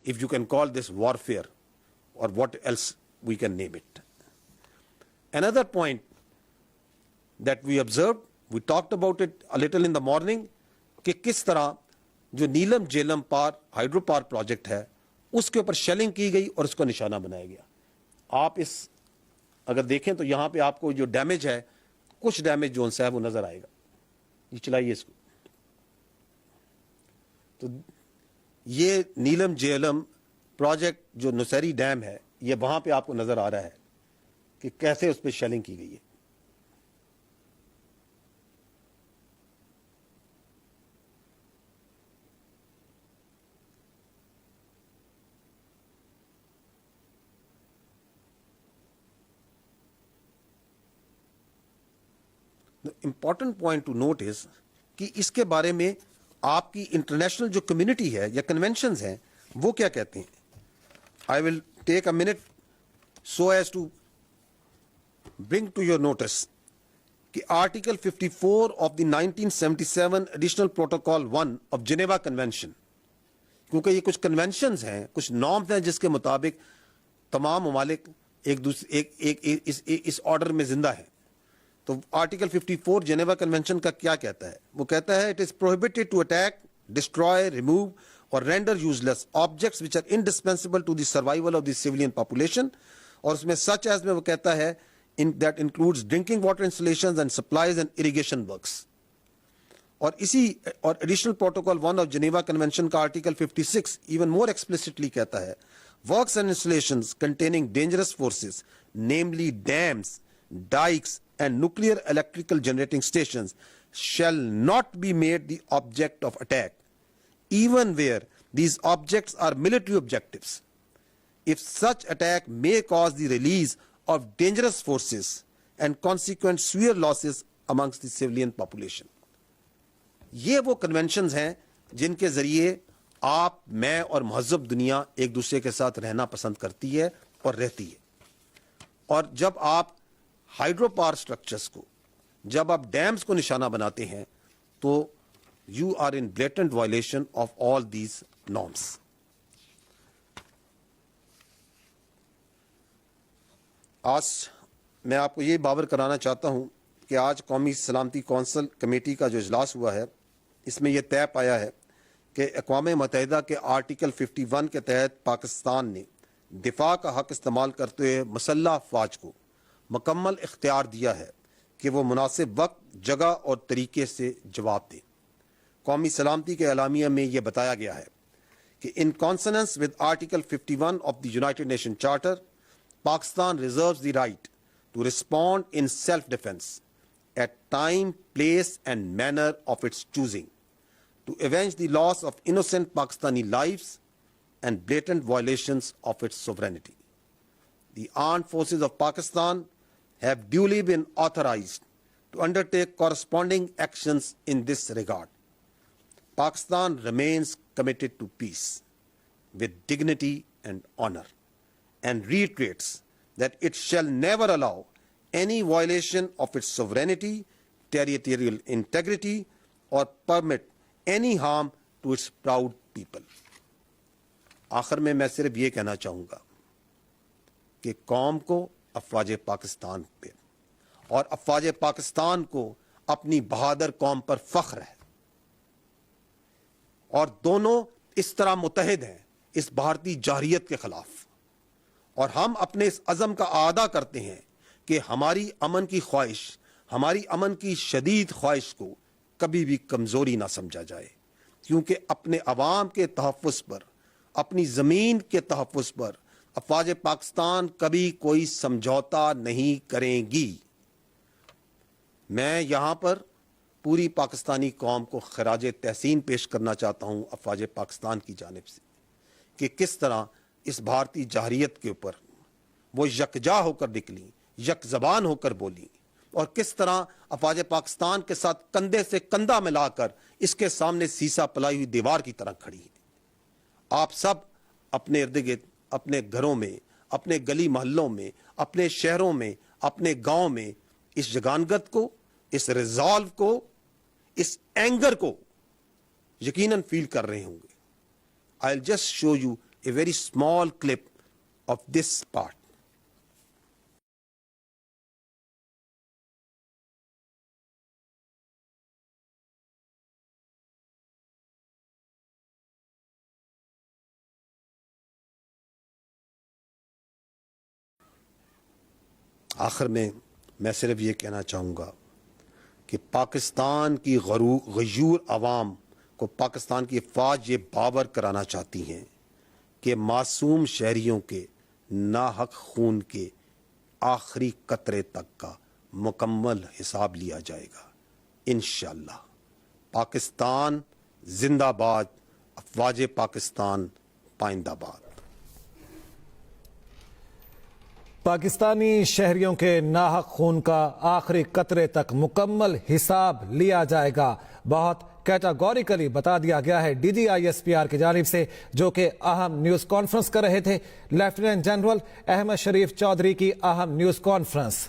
if you can call this warfare or what else we can name it. Another point that we observed, we talked about it a little in the morning, کہ کس طرح جو نیلم Jhelum hydro power project ہے اس کے اوپر shelling کی گئی اور اس کو نشانہ بنایا گیا. آپ اس اگر دیکھیں تو یہاں پہ آپ کو جو ڈیمیج ہے, کچھ ڈیمیج جو ہے وہ نظر آئے گا. یہ چلائیے اس کو. تو یہ نیلم جیلم پروجیکٹ جو نوسیری ڈیم ہے, یہ وہاں پہ آپ کو نظر آ رہا ہے کہ کیسے اس پہ شیلنگ کی گئی ہے. امپورٹنٹ پوائنٹ ٹو نوٹ از کہ اس کے بارے میں آپ کی انٹرنیشنل جو کمیونٹی ہے یا کنونشنز ہیں وہ کیا کہتے ہیں. I will take a minute so as to bring to your notice کہ article 54 of the 1977 additional protocol 1 of Geneva convention, کیونکہ یہ کچھ کنونشنز ہیں, کچھ نارمز ہیں جس کے مطابق تمام ممالک ایک دوسرے اس آرڈر میں زندہ ہیں. تو آرٹیکل 54 جنیوا کنونشن کا کیا کہتا ہے؟ وہ کہتا ہے it is prohibited to attack, destroy, remove اور render useless objects which are indispensable to the survival of the civilian population. اور اس میں سچ ایز میں وہ کہتا ہے that includes drinking water installations and supplies and irrigation works. اور اسی اور additional protocol 1 of Geneva convention کا آرٹیکل 56 ایون مور ایکسپلسٹلی کہتا ہے works and installations containing dangerous forces namely dams, dikes and nuclear electrical generating stations shall not be made the object of attack, even where these objects are military objectives, if such attack may cause the release of dangerous forces and consequent severe losses amongst the civilian population. یہ وہ conventions ہیں جن کے ذریعے آپ, میں اور مہذب دنیا ایک دوسرے کے ساتھ رہنا پسند کرتی ہے اور رہتی ہے. اور جب آپ ہائیڈرو پاور اسٹرکچرس کو, جب آپ ڈیمز کو نشانہ بناتے ہیں تو you are in blatant violation of all these norms. آج میں آپ کو یہ باور کرانا چاہتا ہوں کہ آج قومی سلامتی کونسل کمیٹی کا جو اجلاس ہوا ہے اس میں یہ طے پایا ہے کہ اقوام متحدہ کے آرٹیکل 51 کے تحت پاکستان نے دفاع کا حق استعمال کرتے ہوئے مسلح افواج کو مکمل اختیار دیا ہے کہ وہ مناسب وقت, جگہ اور طریقے سے جواب دیں. قومی سلامتی کے اعلامیہ میں یہ بتایا گیا ہے کہ in consonance with article 51 of the United Nation charter, Pakistan reserves the right to respond in self defence at time, place and manner of its choosing to avenge the loss of innocent Pakistani lives and blatant violations of its sovereignty. The armed forces of Pakistan have duly been authorized to undertake corresponding actions in this regard. Pakistan remains committed to peace with dignity and honor and reiterates that it shall never allow any violation of its sovereignty, territorial integrity, or permit any harm to its proud people. آخر میں صرف یہ کہنا چاہوں گا کہ قوم کو افواج پاکستان پہ اور افواج پاکستان کو اپنی بہادر قوم پر فخر ہے, اور دونوں اس طرح متحد ہیں اس بھارتی جارحیت کے خلاف. اور ہم اپنے اس عزم کا اعادہ کرتے ہیں کہ ہماری امن کی خواہش, ہماری امن کی شدید خواہش کو کبھی بھی کمزوری نہ سمجھا جائے, کیونکہ اپنے عوام کے تحفظ پر, اپنی زمین کے تحفظ پر افواج پاکستان کبھی کوئی سمجھوتا نہیں کریں گی. میں یہاں پر پوری پاکستانی قوم کو خراج تحسین پیش کرنا چاہتا ہوں افواج پاکستان کی جانب سے کہ کس طرح اس بھارتی جارحیت کے اوپر وہ یکجا ہو کر نکلی, یک زبان ہو کر بولی, اور کس طرح افواج پاکستان کے ساتھ کندھے سے کندھا ملا کر اس کے سامنے سیسا پلائی ہوئی دیوار کی طرح کھڑی ہے. آپ سب اپنے ارد گرد, اپنے گھروں میں, اپنے گلی محلوں میں, اپنے شہروں میں, اپنے گاؤں میں اس جگانگت کو, اس ریزالو کو, اس اینگر کو یقیناً فیل کر رہے ہوں گے. I'll just show you a very small clip of this part. آخر میں صرف یہ کہنا چاہوں گا کہ پاکستان کی غیور عوام کو پاکستان کی افواج یہ باور کرانا چاہتی ہیں کہ معصوم شہریوں کے ناحق خون کے آخری قطرے تک کا مکمل حساب لیا جائے گا انشاءاللہ. پاکستان زندہ باد، افواج پاکستان پائندہ باد. پاکستانی شہریوں کے ناحق خون کا آخری قطرے تک مکمل حساب لیا جائے گا. بہت کیٹاگوریکلی بتا دیا گیا ہے D G I S P R کی جانب سے، جو کہ اہم نیوز کانفرنس کر رہے تھے. لیفٹیننٹ جنرل احمد شریف چودھری کی اہم نیوز کانفرنس.